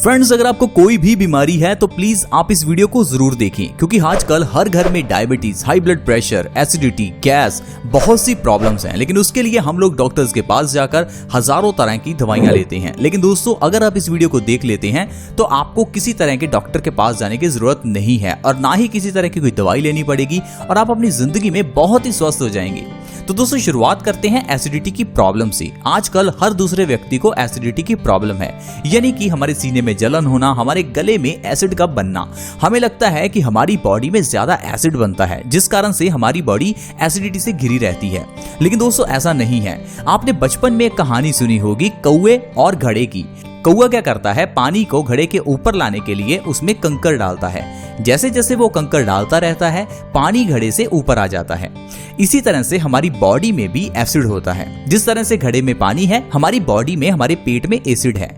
Friends, अगर आपको कोई भी बीमारी है तो प्लीज आप इस वीडियो को जरूर देखें, क्योंकि आजकल हर घर में diabetes, high blood pressure, acidity, gas, बहुत सी प्रॉब्लम्स हैं। लेकिन उसके लिए हम लोग डॉक्टर्स के पास जाकर हजारों तरह की दवाइयां लेते हैं। लेकिन दोस्तों, अगर आप इस वीडियो को देख लेते हैं तो आपको किसी तरह के डॉक्टर के पास जाने की जरूरत नहीं है और ना ही किसी तरह की कोई दवाई लेनी पड़ेगी और आप अपनी जिंदगी में बहुत ही स्वस्थ हो जाएंगे। तो दोस्तों, शुरुआत करते हैं एसिडिटी की प्रॉब्लम से। आजकल हर दूसरे व्यक्ति को एसिडिटी की प्रॉब्लम है, यानी कि हमारे सीने में जलन होना, हमारे गले में एसिड का बनना। हमें लगता है कि हमारी बॉडी में ज्यादा एसिड बनता है, जिस कारण से हमारी बॉडी एसिडिटी से घिरी रहती है। लेकिन दोस्तों, ऐसा नहीं है। आपने बचपन में एक कहानी सुनी होगी कौवे और घड़े की। कौवा क्या करता है, पानी को घड़े के ऊपर लाने के लिए उसमें कंकड़ डालता है। जैसे जैसे वो कंकड़ डालता रहता है, पानी घड़े से ऊपर आ जाता है। इसी तरह से हमारी बॉडी में भी एसिड होता है। जिस तरह से घड़े में पानी है, हमारी बॉडी में, हमारे पेट में एसिड है।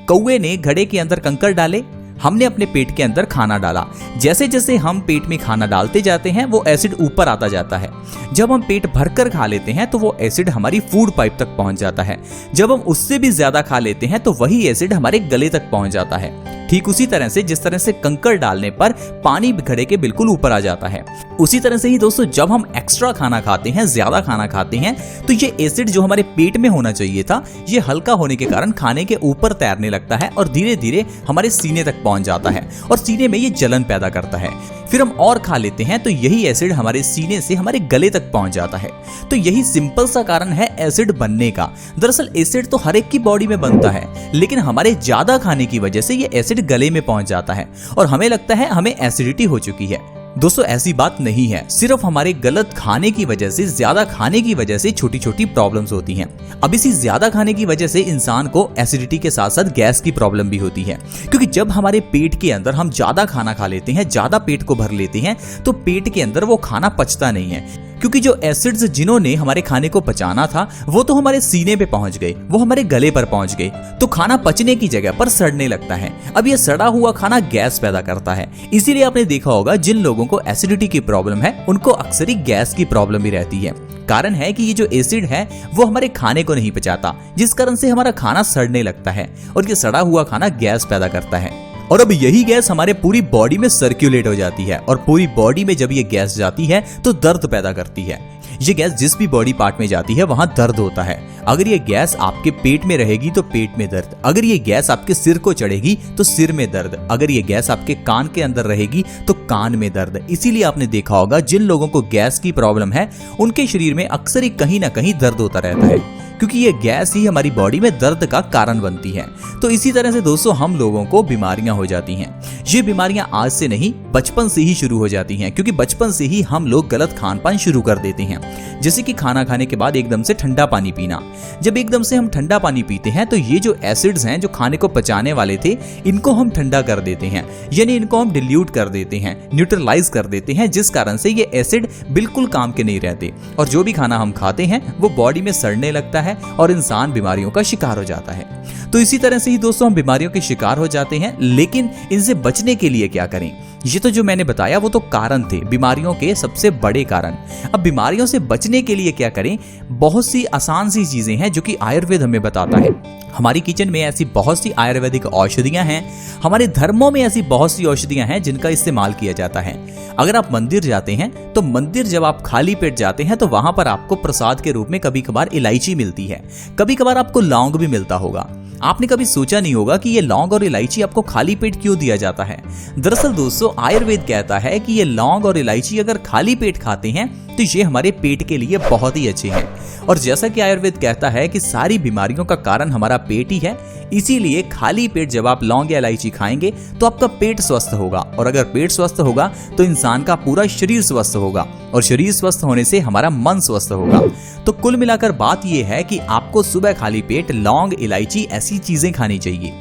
कौवे ने घड़े के अंदर कंकड़ डाले, हमने अपने पेट के अंदर खाना डाला। जैसे जैसे हम पेट में खाना डालते जाते हैं, वो एसिड ऊपर आता जाता है। जब हम पेट भरकर खा लेते हैं तो वो एसिड हमारी फूड पाइप तक पहुंच जाता है। जब हम उससे भी ज्यादा खा लेते हैं तो वही एसिड हमारे गले तक पहुंच जाता है। ठीक उसी तरह से जिस तरह से कंकड़ डालने पर पानी घड़े के बिल्कुल ऊपर आ जाता है, उसी तरह से ही दोस्तों, जब हम एक्स्ट्रा खाना खाते हैं, ज्यादा खाना खाते हैं, तो ये एसिड जो हमारे पेट में होना चाहिए था, ये हल्का होने के कारण खाने के ऊपर तैरने लगता है और धीरे धीरे हमारे सीने तक पहुंच जाता है और सीने में ये जलन पैदा करता है। फिर हम और खा लेते हैं तो यही एसिड हमारे सीने से हमारे गले तक पहुंच जाता है। तो यही सिंपल सा कारण है एसिड बनने का। दरअसल एसिड तो हर एक की बॉडी में बनता है, लेकिन हमारे ज्यादा खाने की वजह से ये एसिड गले में पहुंच जाता है और हमें लगता है हमें एसिडिटी हो चुकी है। दोस्तों, ऐसी बात नहीं है। सिर्फ हमारे गलत खाने की वजह से, ज्यादा खाने की वजह से छोटी छोटी प्रॉब्लम्स होती हैं। अब इसी ज्यादा खाने की वजह से इंसान को एसिडिटी के साथ साथ गैस की प्रॉब्लम भी होती है, क्योंकि जब हमारे पेट के अंदर हम ज्यादा खाना खा लेते हैं, ज्यादा पेट को भर लेते हैं, तो पेट के अंदर वो खाना पचता नहीं है, क्योंकि जो एसिड्स जिन्होंने हमारे खाने को पचाना था वो तो हमारे सीने पे पहुंच गए, वो हमारे गले पर पहुंच गए, तो खाना पचने की जगह पर सड़ने लगता है। अब ये सड़ा हुआ खाना गैस पैदा करता है। इसीलिए आपने देखा होगा जिन लोगों को एसिडिटी की प्रॉब्लम है उनको अक्सर ही गैस की प्रॉब्लम भी रहती है। कारण है कि ये जो एसिड है वो हमारे खाने को नहीं पचाता, जिस कारण से हमारा खाना सड़ने लगता है और ये सड़ा हुआ खाना गैस पैदा करता है। और अब यही गैस हमारे पूरी बॉडी में सर्कुलेट हो जाती है और पूरी बॉडी में जब ये गैस जाती है तो दर्द पैदा करती है। ये गैस जिस भी बॉडी पार्ट में जाती है वहां दर्द होता है। अगर ये गैस आपके पेट में रहेगी तो पेट में दर्द, अगर ये गैस आपके सिर को चढ़ेगी तो सिर में दर्द, अगर ये गैस आपके कान के अंदर रहेगी तो कान में दर्द। इसीलिए आपने देखा होगा जिन लोगों को गैस की प्रॉब्लम है उनके शरीर में अक्सर ही कहीं ना कहीं दर्द होता रहता है, क्योंकि ये गैस ही हमारी बॉडी में दर्द का कारण बनती है। तो इसी तरह से दोस्तों, हम लोगों को बीमारियां हो जाती हैं। ये बीमारियां आज से नहीं, बचपन से ही शुरू हो जाती हैं, क्योंकि बचपन से ही हम लोग गलत खान पान शुरू कर देते हैं। जैसे कि खाना खाने के बाद एकदम से ठंडा पानी पीना। जब एकदम से हम ठंडा पानी पीते हैं तो ये जो एसिड्स हैं जो खाने को पचाने वाले थे, इनको हम ठंडा कर देते हैं, यानी इनको हम डिल्यूट कर देते हैं, न्यूट्रलाइज कर देते हैं, जिस कारण से ये एसिड बिल्कुल काम के नहीं रहते और जो भी खाना हम खाते हैं वो बॉडी में सड़ने लगता है और इंसान बीमारियों का शिकार हो जाता है। तो इसी तरह से ही दोस्तों, हम बीमारियों के शिकार हो जाते हैं। लेकिन इनसे बचने के लिए क्या करें? ये तो जो मैंने बताया वो तो कारण थे, बीमारियों के सबसे बड़े कारण। अब बीमारियों से बचने के लिए क्या करें? बहुत सी आसान सी चीजें हैं जो कि आयुर्वेद हमें बताता है। हमारी किचन में ऐसी बहुत सी आयुर्वेदिक औषधियां हैं, हमारे धर्मों में ऐसी बहुत सी औषधियां हैं जिनका इस्तेमाल किया जाता है। अगर आप मंदिर जाते हैं तो मंदिर जब आप खाली पेट जाते हैं तो वहां पर आपको प्रसाद के रूप में कभी कभार इलायची मिलती है, कभी कभार आपको लौंग भी मिलता होगा। आपने कभी सोचा नहीं होगा कि ये लौंग और इलायची आपको खाली पेट क्यों दिया जाता है? दरअसल दोस्तों, आयुर्वेद कहता है कि ये लौंग और इलायची अगर खाली पेट खाते हैं तो ये हमारे पेट के लिए बहुत ही अच्छे हैं। और जैसा कि आयुर्वेद कहता है कि सारी बीमारियों का कारण हमारा पेट ही है, इसीलिए खाली पेट जब आप लौंग या इलायची खाएंगे तो आपका पेट स्वस्थ होगा, और अगर पेट स्वस्थ होगा तो इंसान का पूरा शरीर स्वस्थ होगा, और शरीर स्वस्थ होने से हमारा मन स्वस्थ होगा। तो कुल मिलाकर बात यह है कि आपको सुबह खाली पेट लौंग, इलायची ऐसी चीजें खानी चाहिए।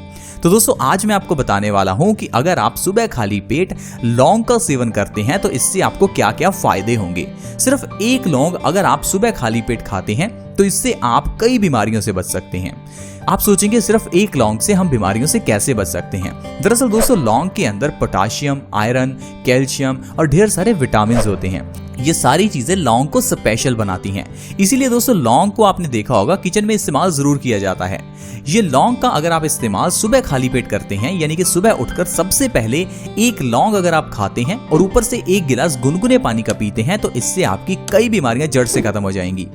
तो दोस्तों, आज मैं आपको बताने वाला हूं कि अगर आप सुबह खाली पेट लौंग का सेवन करते हैं तो इससे आपको क्या क्या फायदे होंगे। सिर्फ एक लौंग अगर आप सुबह खाली पेट खाते हैं तो इससे आप कई बीमारियों से बच सकते हैं। आप सोचेंगे सिर्फ एक लौंग से हम बीमारियों से कैसे बच सकते हैं? दरअसल दोस्तों, लौंग के अंदर पोटाशियम, आयरन, कैल्शियम और ढेर सारे विटामिन होते हैं। ये सारी चीजें लौंग को स्पेशल बनाती हैं। इसीलिए दोस्तों लौंग को आपने देखा होगा किचन में इस्तेमाल जरूर किया जाता है। ये लौंग का अगर आप इस्तेमाल सुबह खाली पेट करते हैं, यानी कि सुबह उठकर सबसे पहले एक लौंग अगर आप खाते हैं और ऊपर से एक गिलास गुनगुने पानी का पीते हैं, तो इससे आपकी कई बीमारियां जड़ से खत्म हो जाएंगी।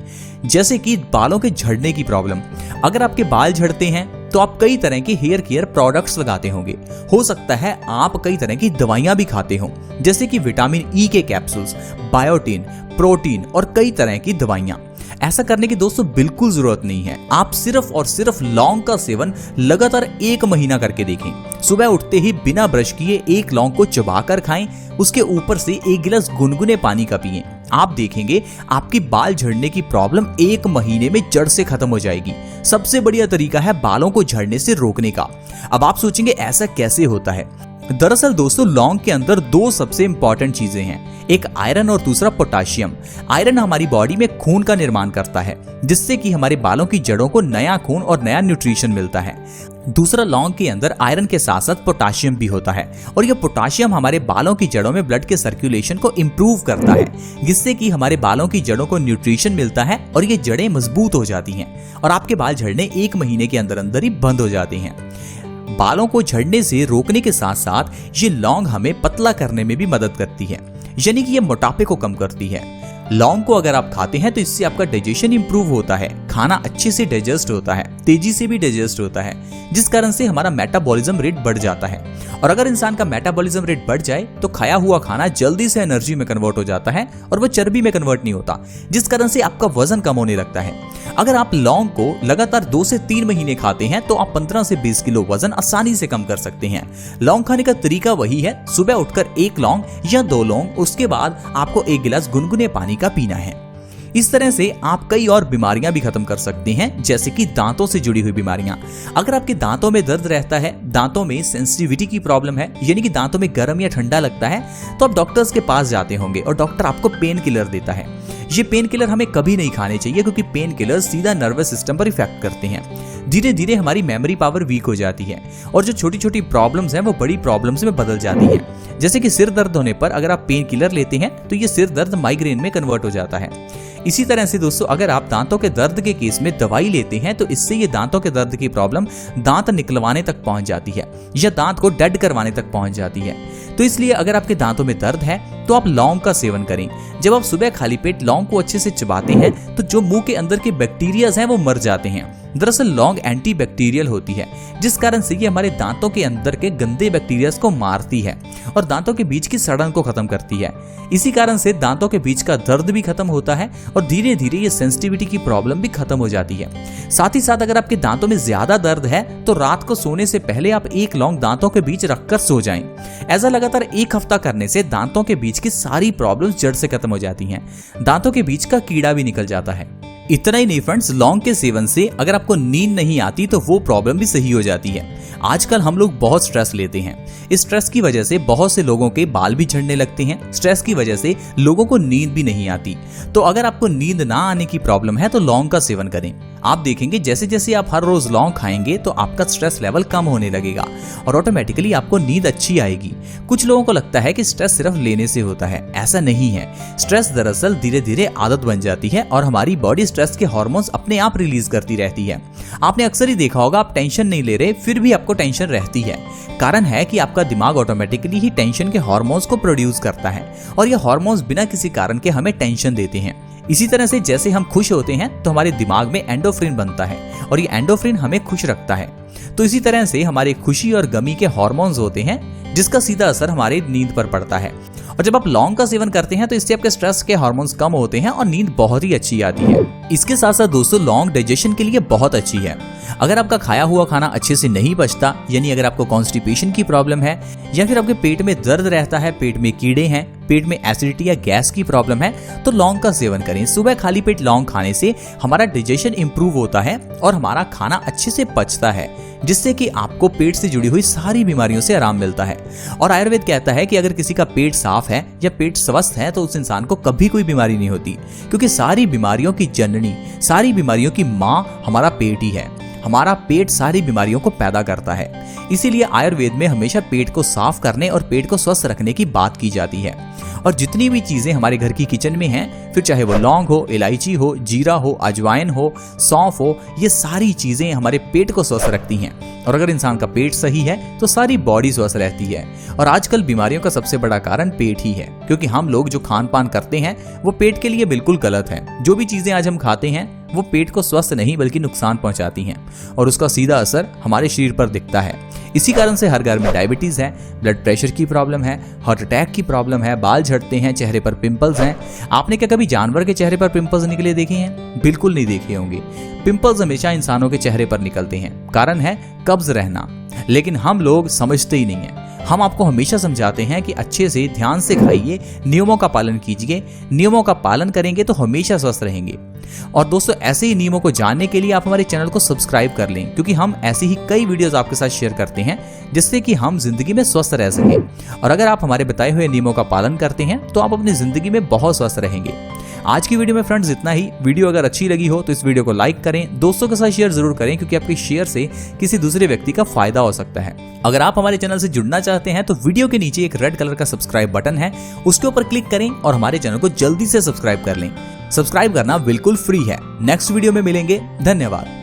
जैसे कि बालों के झड़ने की प्रॉब्लम। अगर आपके बाल झड़ते हैं तो आप कई तरह के हेयर केयर प्रोडक्ट्स लगाते होंगे। हो सकता है आप कई तरह की दवाइयां भी खाते हो, जैसे कि विटामिन ई के कैप्सूल्स, बायोटिन, प्रोटीन और कई तरह की दवाइयां। ऐसा करने की दोस्तों बिल्कुल जरूरत नहीं है। आप सिर्फ और सिर्फ लौंग का सेवन लगातार 1 महीना करके देखें। सुबह उठते ही बिना ब्रश किए एक लौंग को चबाकर खाएं, उसके ऊपर से 1 गिलास गुनगुने पानी का पिएं। आप देखेंगे आपकी बाल झड़ने की प्रॉब्लम 1 महीने में जड़ से खत्म हो जाएगी। सबसे बढ़िया तरीका है बालों को झड़ने से रोकने का। अब आप सोचेंगे ऐसा कैसे होता है? दरअसल दोस्तों लौंग के अंदर 2 सबसे इंपॉर्टेंट चीजें हैं, एक आयरन और दूसरा पोटाशियम। आयरन हमारी बॉडी में खून का निर्माण करता है, जिससे कि हमारे बालों की जड़ों को नया खून और नया न्यूट्रिशन मिलता है। दूसरा, लौंग के अंदर आयरन के साथ साथ पोटाशियम भी होता है और यह पोटाशियम हमारे बालों की जड़ों में ब्लड के सर्कुलेशन को इम्प्रूव करता है, जिससे कि हमारे बालों की जड़ों को न्यूट्रिशन मिलता है और ये जड़ें मजबूत हो जाती हैं और आपके बाल झड़ने 1 महीने के अंदर अंदर ही बंद हो जाते हैं। बालों को झड़ने से रोकने के साथ साथ ये लौंग हमें पतला करने में भी मदद करती है, यानी कि ये मोटापे को कम करती है। लौंग को अगर आप खाते हैं तो इससे आपका डाइजेशन इंप्रूव होता है, खाना अच्छे से डाइजेस्ट होता है, तेजी से भी डाइजेस्ट होता है, जिस कारण से हमारा मेटाबॉलिज्म रेट बढ़ जाता है। और अगर इंसान का मेटाबॉलिज्म रेट बढ़ जाए तो खाया हुआ खाना जल्दी से एनर्जी में कन्वर्ट हो जाता है और वो चर्बी में कन्वर्ट नहीं होता, जिस कारण से आपका वजन कम होने लगता है। अगर आप लौंग को लगातार 2 से 3 महीने खाते हैं तो आप 15 से 20 किलो वजन आसानी से कम कर सकते हैं। लौंग खाने का तरीका वही है, सुबह उठकर 1 लौंग या 2 लौंग, उसके बाद आपको 1 गिलास गुनगुने पानी का पीना है। इस तरह से आप कई और बीमारियां भी खत्म कर सकते हैं, जैसे कि दांतों से जुड़ी हुई बीमारियां। अगर आपके दांतों में दर्द रहता है, दांतों में सेंसिटिविटी की प्रॉब्लम है, यानी कि दांतों में गर्म या ठंडा लगता है, तो आप डॉक्टर्स के पास जाते होंगे और डॉक्टर आपको पेन किलर देता है। ये पेन किलर हमें कभी नहीं खाने चाहिए, क्योंकि पेन किलर सीधा नर्वस सिस्टम पर इफेक्ट करते हैं। धीरे धीरे हमारी मेमोरी पावर वीक हो जाती है और जो छोटी छोटी प्रॉब्लम्स हैं वो बड़ी प्रॉब्लम्स में बदल जाती हैं। जैसे कि सिर दर्द होने पर अगर आप पेन किलर लेते हैं तो ये सिर दर्द माइग्रेन में कन्वर्ट हो जाता है। इसी तरह से दोस्तों अगर आप दांतों के दर्द के केस में दवाई लेते हैं तो इससे ये दांतों के दर्द की प्रॉब्लम दांत निकलवाने तक पहुंच जाती है या दांत को डेड करवाने तक पहुंच जाती है। तो इसलिए अगर आपके दांतों में दर्द है तो आप लौंग का सेवन करें। जब आप सुबह खाली पेट लौंग को अच्छे से चबाते हैं तो जो मुंह के अंदर के बैक्टीरियाज हैं वो मर जाते हैं। दरअसल लौंग एंटी बैक्टीरियल होती है, जिस कारण से ये हमारे दांतों के अंदर के गंदे बैक्टीरियाज को मारती है और दांतों के बीच की सड़न को खत्म करती है। इसी कारण से दांतों के बीच का दर्द भी खत्म होता है और धीरे धीरे ये सेंसिटिविटी की प्रॉब्लम भी खत्म हो जाती है। साथ ही साथ अगर आपके दांतों में ज्यादा दर्द है तो रात को सोने से पहले आप 1 लौंग दांतों के बीच रखकर सो जाएं। ऐसा लगातार 1 हफ्ता करने से दांतों के बीच की सारी प्रॉब्लम्स जड़ से खत्म हो जाती हैं। दांतों के बीच का कीड़ा भी निकल जाता है। इतना ही नहीं फ्रेंड्स, लौंग के सेवन से अगर आपको नींद नहीं आती तो वो प्रॉब्लम भी सही हो जाती है। आजकल हम लोग बहुत स्ट्रेस लेते हैं, इस स्ट्रेस की वजह से बहुत से लोगों के बाल भी झड़ने लगते हैं। स्ट्रेस की वजह से लोगों को नींद भी नहीं आती। तो अगर आपको नींद ना आने की प्रॉब्लम है तो लौंग का सेवन करें। आप देखेंगे जैसे जैसे आप हर रोज लौंग खाएंगे तो आपका स्ट्रेस लेवल कम होने लगेगा और ऑटोमेटिकली आपको नींद अच्छी आएगी। कुछ लोगों को लगता है कि स्ट्रेस सिर्फ लेने से होता है, ऐसा नहीं है। स्ट्रेस दरअसल धीरे धीरे आदत बन जाती है और हमारी बॉडी स्ट्रेस के हार्मोन्स अपने आप रिलीज करती रहती है। आपने अक्सर ही देखा होगा आप टेंशन नहीं ले रहे फिर भी आपको टेंशन रहती है। कारण है कि आपका दिमाग ऑटोमेटिकली ही टेंशन के हार्मोन्स को प्रोड्यूस करता है और ये हार्मोन्स बिना किसी कारण के हमें टेंशन देते हैं। इसी तरह से जैसे हम खुश होते हैं तो हमारे दिमाग में एंडोफ्रिन बनता है और ये एंडोफ्रिन हमें खुश रखता है। तो इसी तरह से हमारे खुशी और गमी के हार्मोन्स होते हैं जिसका सीधा असर हमारी नींद पर पड़ता है। और जब आप लौंग का सेवन करते हैं तो इससे आपके स्ट्रेस के हार्मोन्स कम होते हैं और नींद बहुत ही अच्छी आती है। इसके साथ साथ दोस्तों लौंग डाइजेशन के लिए बहुत अच्छी है। अगर आपका खाया हुआ खाना अच्छे से नहीं पचता, यानी अगर आपको कॉन्स्टिपेशन की प्रॉब्लम है या फिर आपके पेट में दर्द रहता है, पेट में कीड़े हैं, पेट में एसिडिटी या गैस की प्रॉब्लम है, तो लौंग का सेवन करें। सुबह खाली पेट लौंग खाने से हमारा डाइजेशन इंप्रूव होता है और हमारा खाना अच्छे से पचता है, जिससे कि आपको पेट से जुड़ी हुई सारी बीमारियों से आराम मिलता है। और आयुर्वेद कहता है कि अगर किसी का पेट साफ है या पेट स्वस्थ है तो उस इंसान को कभी कोई बीमारी नहीं होती, क्योंकि सारी बीमारियों की जननी, सारी बीमारियों की माँ हमारा पेट ही है। हमारा पेट सारी बीमारियों को पैदा करता है। इसीलिए आयुर्वेद में हमेशा पेट को साफ करने और पेट को स्वस्थ रखने की बात की जाती है। और जितनी भी चीजें हमारे घर की किचन में हैं, फिर चाहे वो लौंग हो, इलायची हो, जीरा हो, अजवाइन हो, सौंफ हो, ये सारी चीजें हमारे पेट को स्वस्थ रखती हैं। और अगर इंसान का पेट सही है तो सारी बॉडी स्वस्थ रहती है। और आजकल बीमारियों का सबसे बड़ा कारण पेट ही है, क्योंकि हम लोग जो खान पान करते हैं वो पेट के लिए बिल्कुल गलत है। जो भी चीजें आज हम खाते हैं वो पेट को स्वस्थ नहीं बल्कि नुकसान पहुंचाती हैं और उसका सीधा असर हमारे शरीर पर दिखता है। इसी कारण से हर घर में डायबिटीज है, ब्लड प्रेशर की प्रॉब्लम है, हार्ट अटैक की प्रॉब्लम है, बाल झड़ते हैं, चेहरे पर पिंपल्स हैं। आपने क्या कभी जानवर के चेहरे पर पिंपल्स निकले देखे हैं? बिल्कुल नहीं देखे होंगे। पिंपल्स हमेशा इंसानों के चेहरे पर निकलते हैं, कारण है कब्ज रहना, लेकिन हम लोग समझते ही नहीं है। हम आपको हमेशा समझाते हैं कि अच्छे से ध्यान से खाइए, नियमों का पालन कीजिए। नियमों का पालन करेंगे तो हमेशा स्वस्थ रहेंगे। और दोस्तों, ऐसे ही नियमों को जानने के लिए आप हमारे चैनल को सब्सक्राइब कर लें, क्योंकि हम ऐसी ही कई वीडियोस आपके साथ शेयर करते हैं जिससे कि हम जिंदगी में स्वस्थ रह सकें। और अगर आप हमारे बताए हुए नियमों का पालन करते हैं तो आप अपनी जिंदगी में बहुत स्वस्थ रहेंगे। आज की वीडियो में फ्रेंड्स इतना ही। वीडियो अगर अच्छी लगी हो तो इस वीडियो को लाइक करें, दोस्तों के साथ शेयर जरूर करें, क्योंकि आपके शेयर से किसी दूसरे व्यक्ति का फायदा हो सकता है। अगर आप हमारे चैनल से जुड़ना चाहते हैं तो वीडियो के नीचे एक रेड कलर का सब्सक्राइब बटन है, उसके ऊपर क्लिक करें और हमारे चैनल को जल्दी से सब्सक्राइब कर लें। सब्सक्राइब करना बिल्कुल फ्री है। नेक्स्ट वीडियो में मिलेंगे। धन्यवाद।